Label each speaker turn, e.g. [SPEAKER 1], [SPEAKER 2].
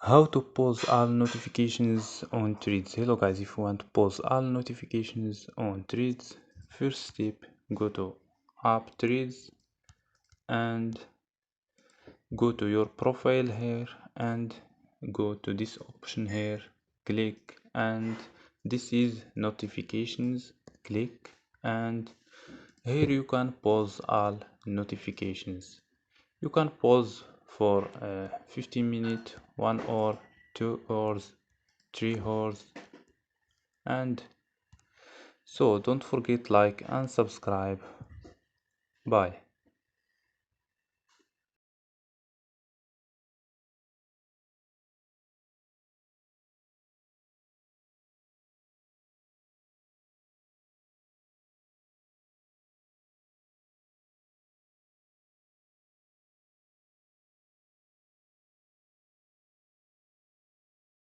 [SPEAKER 1] How to pause all notifications on Threads. Hello guys, if you want to pause all notifications on Threads, first step, go to app Threads and go to your profile here and go to this option here, click, and this is notifications, click, and here you can pause all notifications. You can pause for 15 minutes, 1 hour, 2 hours, 3 hours, and so don't forget like and subscribe. Bye.